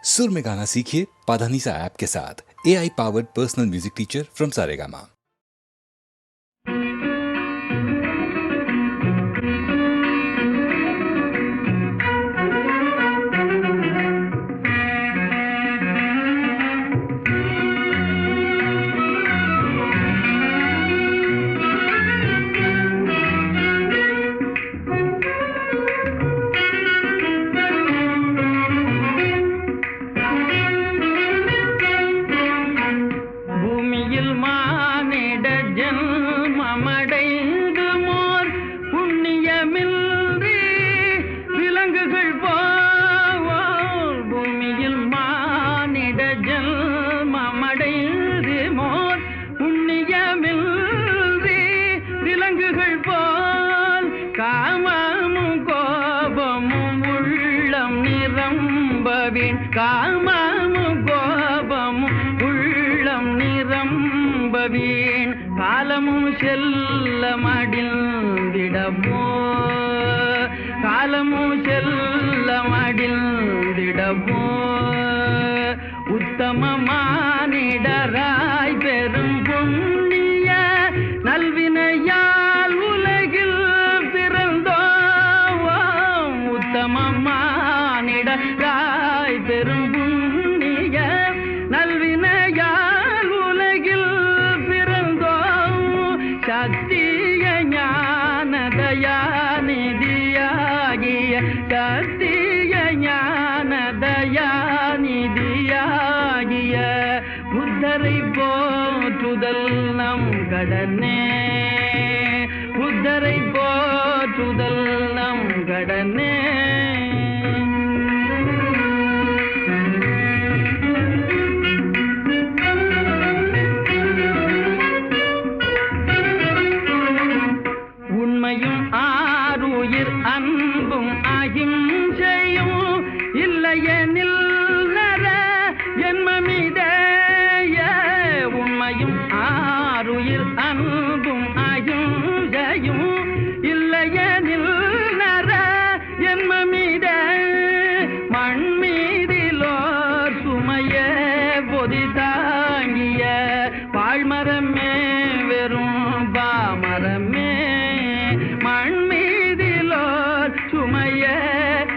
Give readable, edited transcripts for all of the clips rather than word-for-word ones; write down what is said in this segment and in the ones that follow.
सुर में गाना सीखिए पाधानीसा ऐप के साथ। AI powered personal music teacher from Saregama. காமமும் கோபமும் உள்ளம் நிரம்பவீன் காலமும் செல்ல மடிந்திடமோ காலமும் செல்ல மடிந்திடமோ உத்தமமானிடராய் பெரும் புண்ணிய நல்வினையால் உலகில் பிறந்தோம் உத்தமமானிடராய் பெரும் புண்ணிய நல்வினையால் உலகில் பிறந்தோம் சத்திய ஞான தயாநிதியாகிய சத்திய ஞான தயாநிதியாகிய புத்தரை போற்றுதல் நம் கடனே புத்தரை போற்றுதல் நம் கடனே உண்மையும் ஆருயிர் அன்பும் அகிம்சையும் இல்லையெனில் நர ஜென்மமிதேய உண்மையும் ஆருயிர் அன்பும் அகிம்சையும் இல்லையெனில் நர ஜென்மமித மண்மீதிலோர் சுமைய பொதி தாங்கிய பாழ்மரமே வெறும் பாமரமே மண்மீதிலோர் சுமைய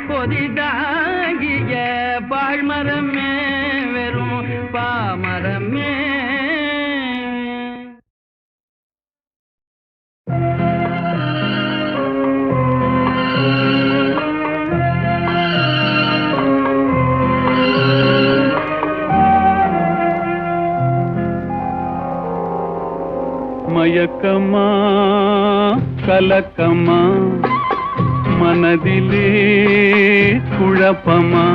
பொதிதாகிய பாழ்மரமே வெறும் பாமரமே மயக்கமா கலக்கமா மனதிலே குழப்பமா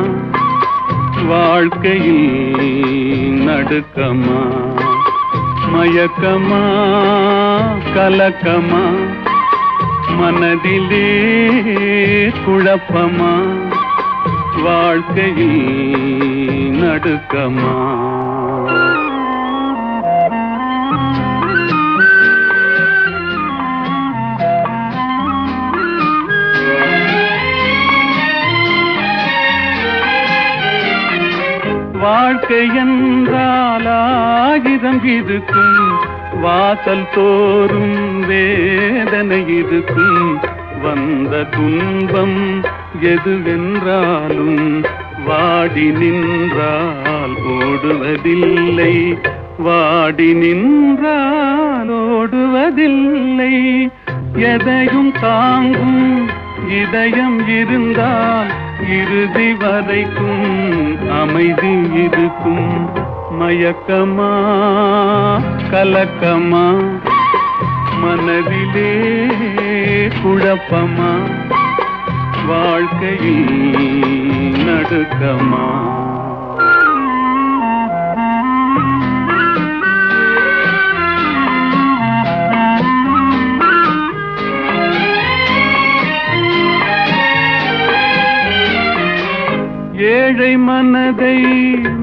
வாழ்க்கையில் நடுக்கமா மயக்கமா கலக்கமா மனதிலே குழப்பமா வாழ்க்கையில் நடுக்கமா வாழ்க்கை என்றால் ஆயிரம் இருக்கும் வாசல் தோறும் வேதனை இருக்கும் வந்த துன்பம் எதுவென்றாலும் வாடி நின்றால் ஓடுவதில்லை வாடி நின்றால் ஓடுவதில்லை எதையும் தாங்கும் இதயம் இருந்தால் இறுதி வரைக்கும் அமைதி இருக்கும் மயக்கமா கலக்கமா மனதிலே குழப்பமா வாழ்க்கையில் நடுக்கமா ஏழை மனதை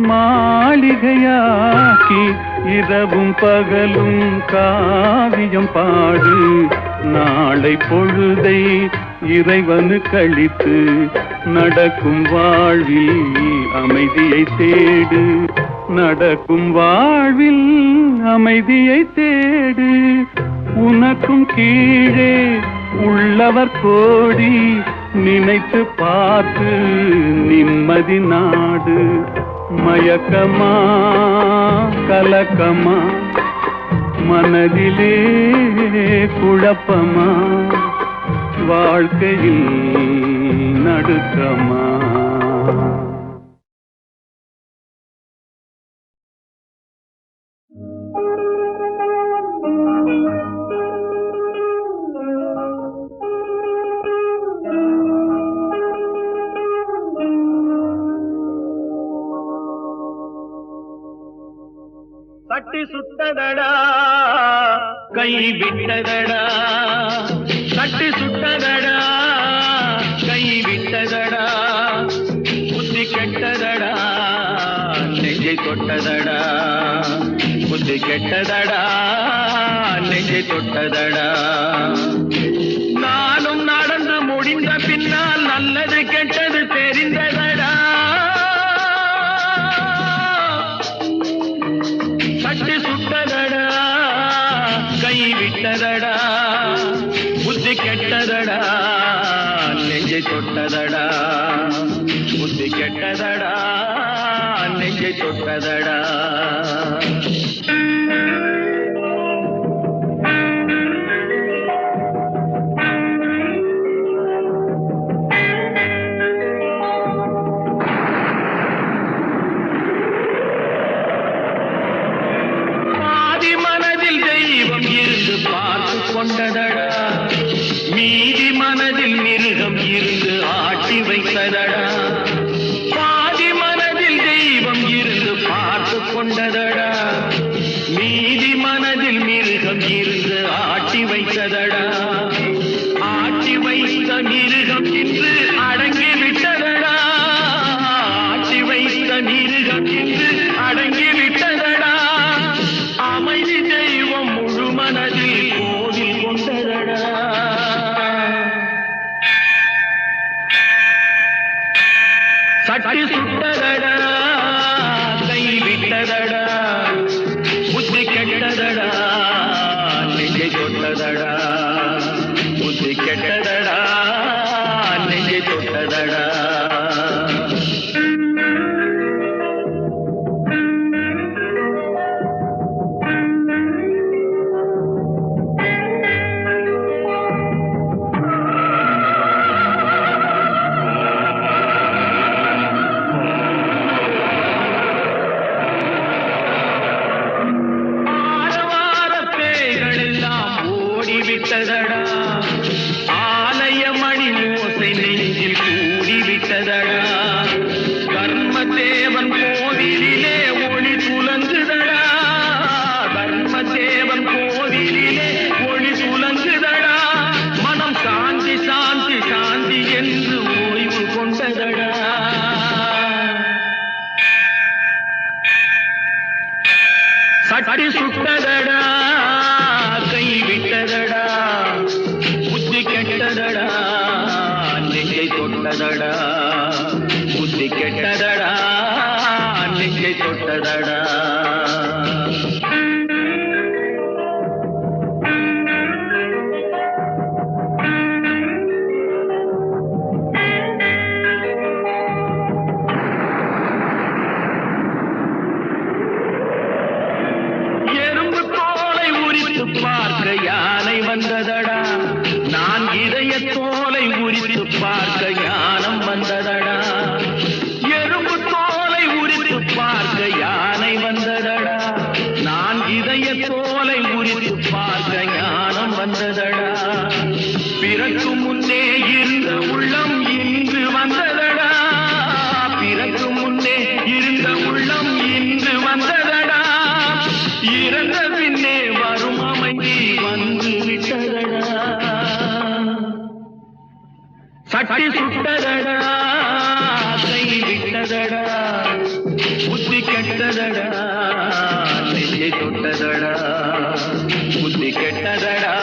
மாளிகையாக்கி இரவும் பகலும் காவியம் பாடு நாளை பொழுதை இறைவனு கழித்து நடக்கும் வாழ்வில் அமைதியை தேடு, நடக்கும் வாழ்வில் அமைதியை தேடு. உனக்கும் கீழே உள்ளவர் கோடி, நினைத்து பார்த்து நிம்மதி நாடு. மயக்கமா கலக்கமா மனதிலே குழப்பமா, வாழ்க்கையில் நடுக்கமா. கட்டி சுட்டதடா கை விட்டதடா, கட்டி சுட்டதடா கை விட்டதடா, புத்தி கெட்டதடா நெஞ்சை தொட்டதடா, புத்தி கெட்டதடா நெஞ்சை தொட்டதடா. நானும் நடந்து முடிந்த பின்னால் நல்லது கெட்டது தெரிந்ததடா. கட்டி சுட்டதடா கை விட்டதடா, புத்தி கெட்டதடா நெஞ்சை தொட்டதடா, புத்தி கெட்டதடா நெஞ்சை தொட்டதடா. கொண்டதடா மீதி மனதில் மிருகம் இருந்து ஆட்டி வைத்ததடா, பாதி மனதில் தெய்வம் இருந்து பார்த்து கொண்டதடா, மீதி மனதில் மிருகம் இருந்து ஆட்டி வைத்ததடா. ஆட்டி வைத்த மிருகம் இன்று அடங்கி விட்டதடா, ஆட்டி வைத்த மிருகம் இன்று அடங்கி விட்டதடா. அமைதி தெய்வம் முழு மனதில் கோவில் கொண்டதடா. சட்டி சுட்டதடா கை விட்டதடா, புத்தி கெட்டதடா நெஞ்சை தொட்டதடா, புத்தி கெட்டதடா நெஞ்சை தொட்டதடா. விட்டதடா ஆலய மணி ஓசை நெஞ்சில் கூடிவிட்டதடா, கர்மதேவன் கோவிலிலே ஒளி துலங்குதடா, கர்மதேவன் கோவிலிலே ஒளி துலங்குதடா. மனம் சாந்தி சாந்தி சாந்தி என்று ஓய்வு கொண்டதடா. சட்டி சுட்டதடா கை விட்டதடா, புத்தி கெட்டதடா நெஞ்சை தொட்டதடா, புத்தி கெட்டதடா நெஞ்சை தொட்டதடா. பார்க்க யானை வந்ததடா, நான் இதய தோலை உரித்து பார்க்க ஞானம் வந்ததடா. எறும்பு தோலை உரித்து பார்க்க யானை வந்ததடா, நான் இதய தோலை உரித்து பார்க்க ஞானம் வந்ததடா. பிறக்கு முன்னே இருந்த உள்ளம் இன்று வந்ததடா, பிறக்கு முன்னே இருந்த உள்ளம் இன்று வந்ததடா. இறந்த பின்னே வரும் அமைதி வந்து விட்டதடா. சட்டி சுட்டதடா கை விட்டதடா, புத்தி கெட்டதடா நெஞ்சை தொட்டதடா, புத்தி கெட்டதடா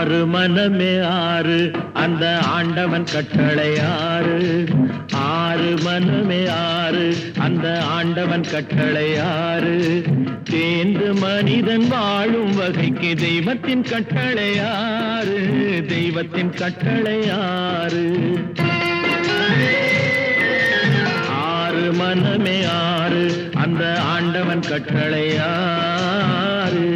ஆறு மனமே ஆறு அந்த ஆண்டவன் கட்டளை ஆறு. ஆறு மனமே ஆறு அந்த ஆண்டவன் கட்டளை ஆறு. தேர்ந்து மனிதன் வாழும் வகைக்கு தெய்வத்தின் கட்டளை ஆறு. தெய்வத்தின் கட்டளை ஆறு. ஆறு மனமே ஆறு அந்த ஆண்டவன் கட்டளை ஆறு.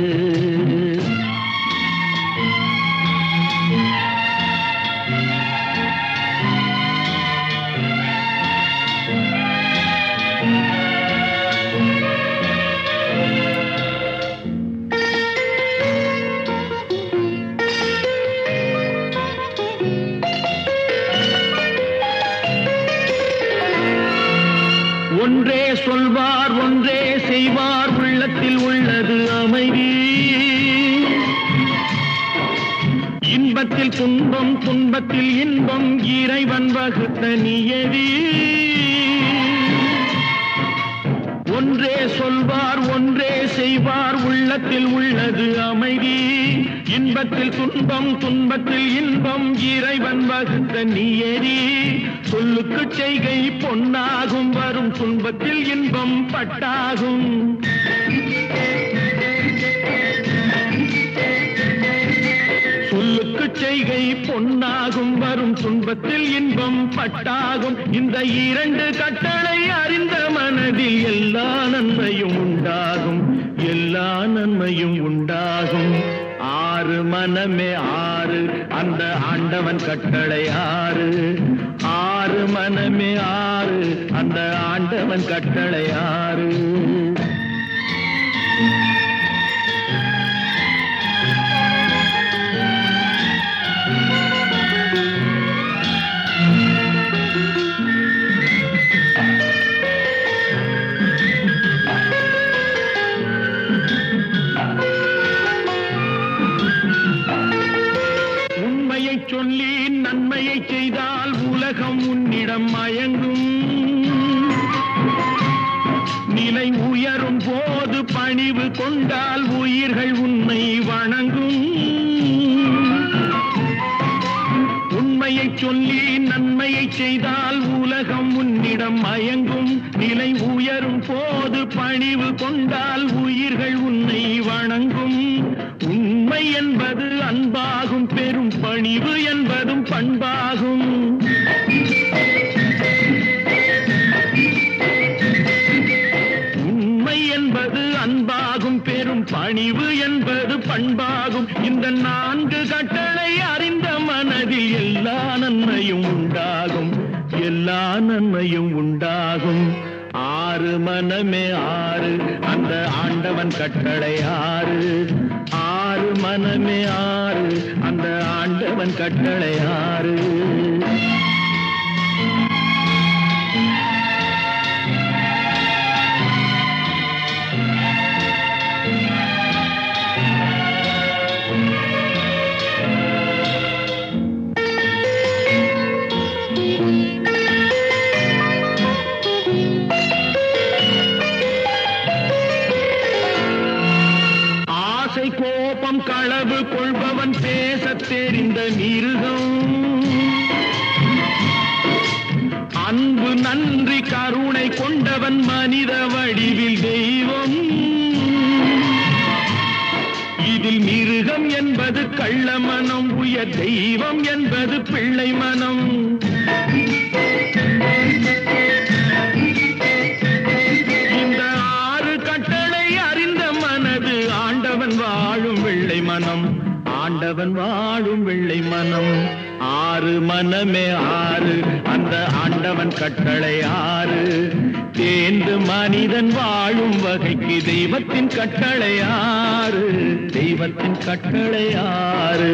ஒன்றே சொல்வார் ஒன்றே செய்வார் உள்ளத்தில் உள்ளது அமைதி. இன்பத்தில் துன்பம் துன்பத்தில் இன்பம் இறைவன் வகுத்த நியதி. ஒன்றே சொல்வார் ஒன்றே செய்வார் உள்ளத்தில் உள்ளது அமைதி. இன்பத்தில் துன்பம் துன்பத்தில் இன்பம் இறைவன் வகுத்த நியதி. சொல்லுக்கு செய்கை பொன்னாகும் வரும் துன்பத்தில் இன்பம் பட்டாகும். சொல்லுக்கு செய்கை பொன்னாகும் வரும் துன்பத்தில் இன்பம் பட்டாகும். இந்த இரண்டு கட்டளை அறிந்த மனதில் எல்லா நன்மையும் உண்டாகும். எல்லா நன்மையும் உண்டாகும். ஆறு மனமே ஆறு அந்த ஆண்டவன் கட்டளை ஆறு. ஆறு மனமே ஆறு அந்த ஆண்டவன் கட்டளை ஆறு. சொல்லி நன்மையை செய்தால் உலகம் உன்னிடம் மயங்கும். நிலை உயரும் போது பணிவு கொண்டால் உயிர்கள் உன்னை வணங்கும். உண்மையை சொல்லி நன்மையை செய்தால் உலகம் உன்னிடம் மயங்கும். நிலை உயரும் போது பணிவு கொண்டால் உயிர்கள் உன்னை வணங்கும். உண்மை என்பது அன்பாகும் பெரும் பணிவு என்பதும் பண்பாகும். உண்மை என்பது அன்பாகும் பெரும் பணிவு என்பது பண்பாகும். இந்த நான்கு கட்டளை அறிந்த மனதில் எல்லா நன்மையும் உண்டாகும். எல்லா நன்மையும் உண்டாகும். ஆறு மனமே ஆறு அந்த ஆண்டவன் கட்டளை ஆறு. ஆறு மனமே ஆறு அந்த ஆண்டவன் கட்டளை ஆறு. கோபம் களவு கொள்பவன் பேசத் தெரிந்த மிருகம். அன்பு நன்றி கருணை கொண்டவன் மனித வடிவில் தெய்வம். இதில் மிருகம் என்பது கள்ள மனம். உயர் தெய்வம் என்பது பிள்ளை மனம். இந்த ஆறு கட்டளை அறிந்த மனது ஆண்டவன் வாழும் வெள்ளை மனம். ஆண்டவன் வாழும் வெள்ளை மனம். ஆறு மனமே ஆறு அந்த ஆண்டவன் கட்டளை ஆறு. தேர்ந்து மனிதன் வாழும் வகைக்கு தெய்வத்தின் கட்டளை ஆறு. தெய்வத்தின் கட்டளை ஆறு.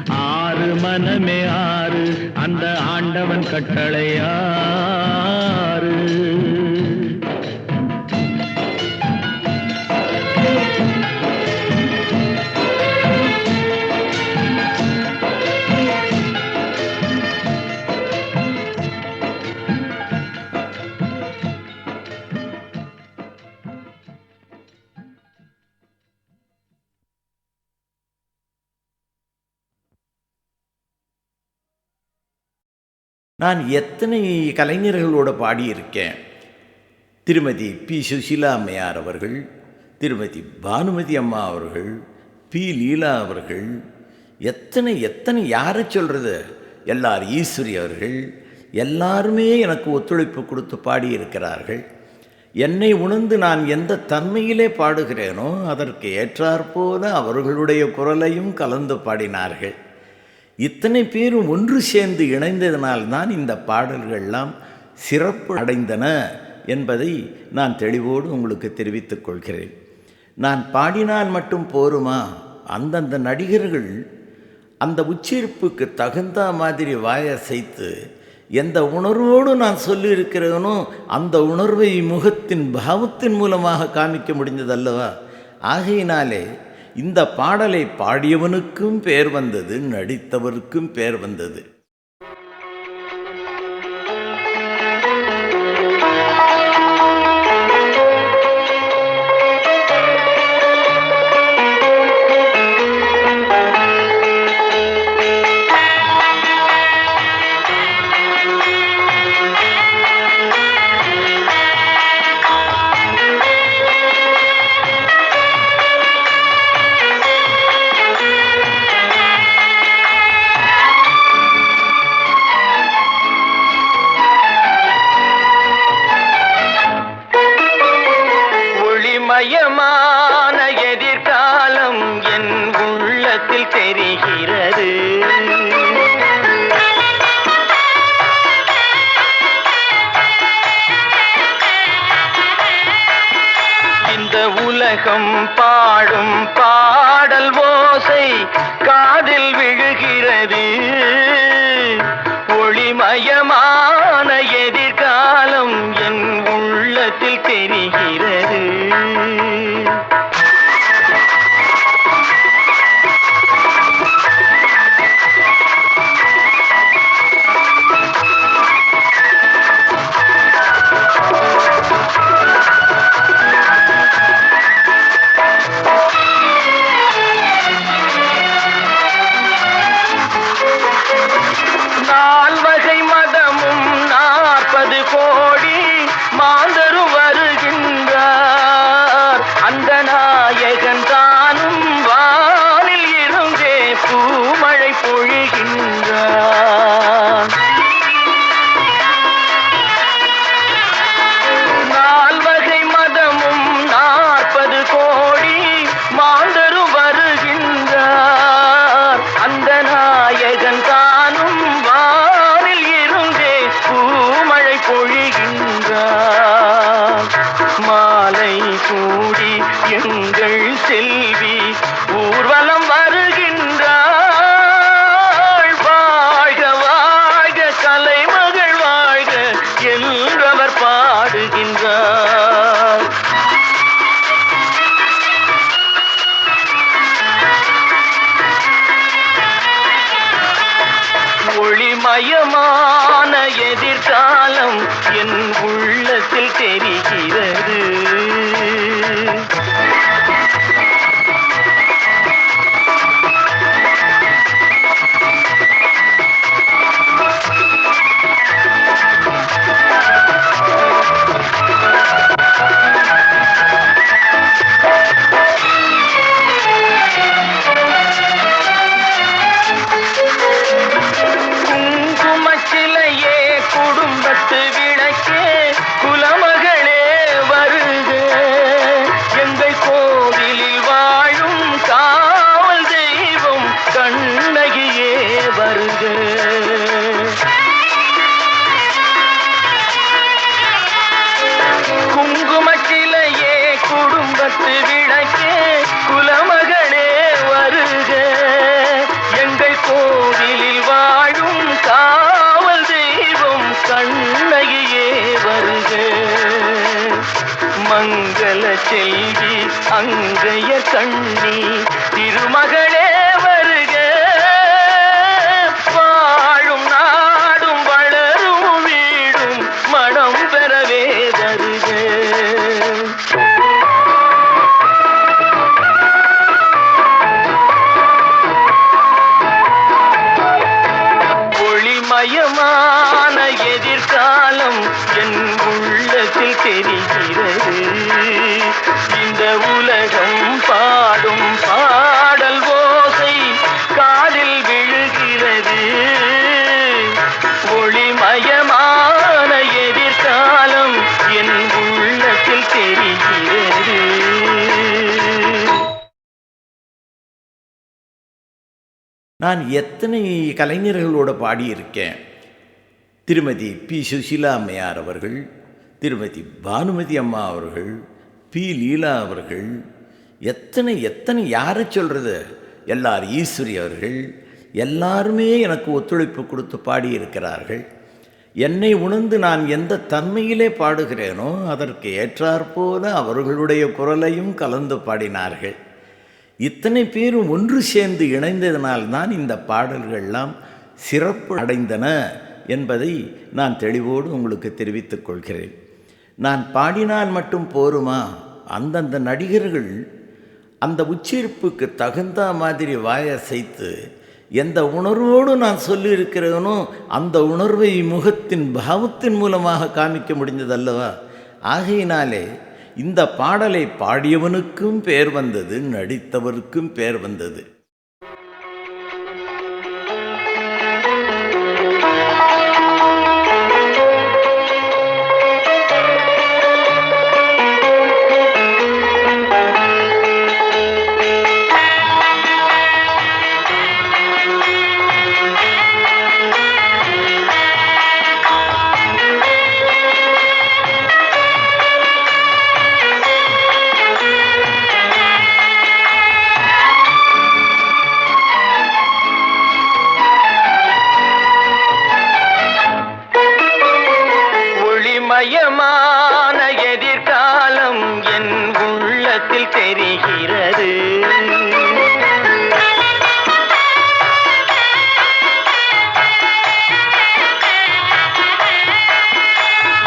ஆறு மனமே ஆறு அந்த ஆண்டவன் கட்டளை ஆறு. நான் எத்தனை கலைஞர்களோடு பாடியிருக்கேன். திருமதி பி. சுஷீலா அம்மையார் அவர்கள், திருமதி பானுமதி அம்மா அவர்கள், பி. லீலா அவர்கள், எத்தனை யாரை சொல்கிறது, எல்லார் ஈஸ்வரி அவர்கள், எல்லாருமே எனக்கு ஒத்துழைப்பு கொடுத்து பாடியிருக்கிறார்கள். என்னை உணர்ந்து நான் எந்த தன்மையிலே பாடுகிறேனோ அதற்கு ஏற்றாற்போல அவர்களுடைய குரலையும் கலந்து பாடினார்கள். இத்தனை பேரும் ஒன்று சேர்ந்து இணைந்ததினால்தான் இந்த பாடல்கள்லாம் சிறப்பு அடைந்தன என்பதை நான் தெளிவோடு உங்களுக்கு தெரிவித்துக் கொள்கிறேன். நான் பாடினால் மட்டும் போருமா? அந்தந்த நடிகர்கள் அந்த உச்சரிப்புக்கு தகுந்த மாதிரி வாயசைத்து எந்த உணர்வோடு நான் சொல்லியிருக்கிறேனோ அந்த உணர்வை முகத்தின் பாவத்தின் மூலமாக காமிக்க முடிந்ததல்லவா? ஆகையினாலே இந்த பாடலை பாடியவனுக்கும் பேர் வந்தது, நடித்தவருக்கும் பேர் வந்தது. மயமான எதிர்காலம் என் உள்ளத்தில் தெரிகிறது. இந்த உலகம் பாடும் பாடல் ஓசை காதில் விழுகிறது. ஒளிமயமான எதிர்காலம் என் உள்ளத்தில் தெரிகிறது. நால்வகை மதமும் 40 கோடி மாந்தரும் வருகின்றார். அந்த நாயகன் தானும் வானில் இருந்தே பூமழை பொழிகின்றார். நால்வகை மதமும் 40 கோடி மாந்தரும் வருகின்றார். அந்த நாயகன் தானும் வானில் இருந்தே பூமழை பொழிகின்றார். மாலை கூடி எங்கள் செல்வி ஊர்வலம் வருகின்றாள். வாழ்க வாழ்க கலைமகள் வாழ்க என்றவர் பாடுகின்றார். ஒளிமயமான எதிர்காலம் என் உள்ளத்தில் தெரிகிறது. குங்குமச்சிலையே குடும்பத்து விளக்கே குலமகளே வருக. எங்கள் கோவிலில் வாழும் காவல் தெய்வம் கண்ணகியே வருக. குங்குமச்சிலையே குடும்பத்து விளக்கே குலமகளே வருக. எங்கள் கோவிலில் வாழும் காவல் தெய்வம் கண்ணகியே வருக. மங்கள செல்வி அங்கைய கண்ணி திருமகளே வருக. வாழும் நாடும் வளரும் வீடும் மனம் பெறவே வருக. ஒளிமயமான எதிர்காலம் என் உள்ளத்தில் தெரிகிறது. இந்த உலகம் பாடும் பாடல் ஓசை காதில் விழுகிறது. ஒளிமயமான எதிர்காலம் என் உள்ளத்தில் தெரிகிறது. நான் எத்தனை கலைஞர்களோடு பாடியிருக்கேன். திருமதி பி. சுஷீலா அம்மையார் அவர்கள், திருமதி பானுமதி அம்மா அவர்கள், பி. லீலா அவர்கள், எத்தனை யாரை சொல்கிறது, எல்லார் ஈஸ்வரி அவர்கள், எல்லாருமே எனக்கு ஒத்துழைப்பு கொடுத்து பாடியிருக்கிறார்கள். என்னை உணர்ந்து நான் எந்த தன்மையிலே பாடுகிறேனோ அதற்கு ஏற்றாற்போல அவர்களுடைய குரலையும் கலந்து பாடினார்கள். இத்தனை பேரும் ஒன்று சேர்ந்து இணைந்ததனால்தான் இந்த பாடல்கள்லாம் சிறப்பு அடைந்தன என்பதை நான் தெளிவோடு உங்களுக்கு தெரிவித்துக் கொள்கிறேன். நான் பாடினால் மட்டும் போருமா? அந்தந்த நடிகர்கள் அந்த உச்சரிப்புக்கு தகுந்த மாதிரி வாயசைத்து எந்த உணர்வோடு நான் சொல்லியிருக்கிறேனோ அந்த உணர்வை முகத்தின் பாவத்தின் மூலமாக காமிக்க முடிந்ததல்லவா? ஆகையினாலே இந்த பாடலை பாடியவனுக்கும் பேர் வந்தது, நடித்தவருக்கும் பேர் வந்தது. மயமான எதிர்காலம் என் உள்ளத்தில் தெரிகிறது.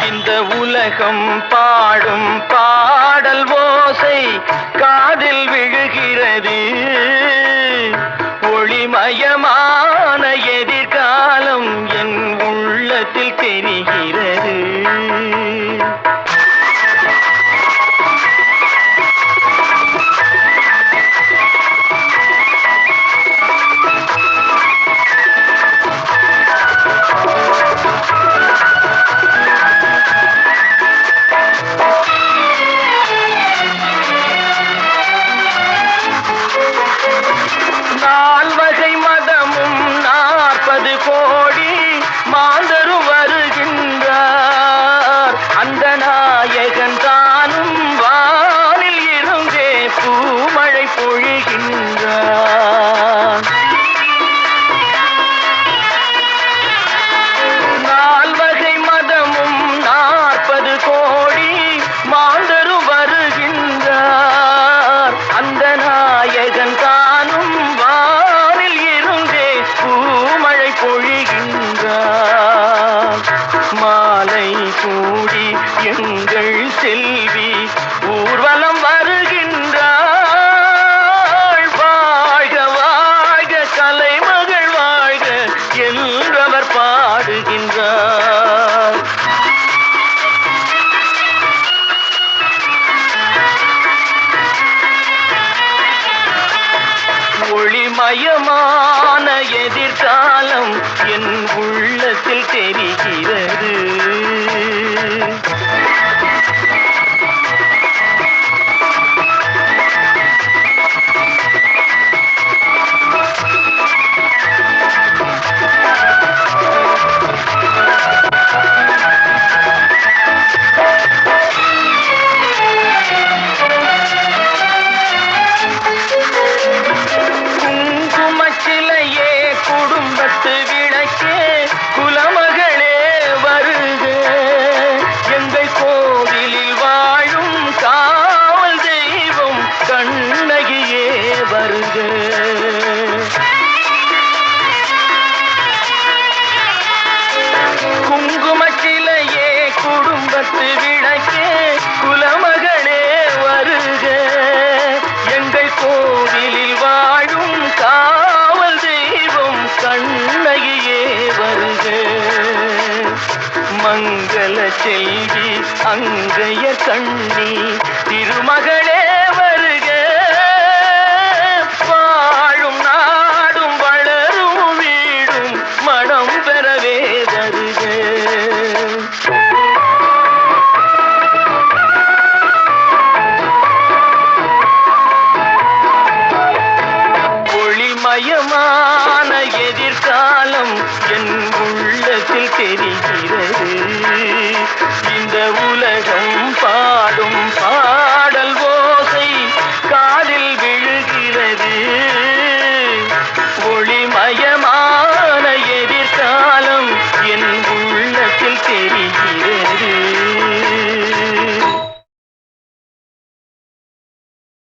இந்த உலகம் பாடும் பாடல் ஓசை காதில் விழுகிறது. ஒளிமயமான எதிர்காலம் என் உள்ளத்தில் தெரிகிறது. நால்வகை மதமும் 40 கோடி மாந்தரும் வருகின்றார். அந்த நாயகன் தானும் வானில் இருந்தே பூமழை பொழிகின்றார். நால்வகை மதமும் 40 கோடி மாந்தரும் வருகின்றார். அந்த நாயகன் தானும் வானில் இருந்தே பூமழை பொழிகின்றார். மாலை கூடி எங்கள் செல்வி ஊர்வலம் வருகின்றாள். வாழ்க வாழ்க கலைமகள் வாழ்க என்றவர் பாடுகின்றார். ஒளிமயமான எதிர்காலம் என் உள்ளத்தில் தெரிகிறது. குங்குமச்சிலையே குடும்பத்து விளக்கே குலமகளே வருக. எங்கள் கோவிலில் வாழும் காவல் தெய்வம் கண்ணகியே வருக. குங்குமச்சிலையே குடும்பத்து விளக்கே குலமகளே வருக. எங்கள் கோவிலில் வாழும் காவல் தெய்வம் கண்ணகி மங்கள செல்வி அங்கைய கண்ணி திருமகளே வருக, வாழும் நாடும் வளரும் வீடும் மனம் பெறவே வருக. ஒளிமயமான எதிர்காலம் என் உள்ளத்தில் தெரிகிறது. இந்த உலகம் பாடும் பாடல் ஓசை காதில் விழுகிறது. ஒளிமயமான எதிர்காலம் என் உள்ளத்தில் தெரிகிறது.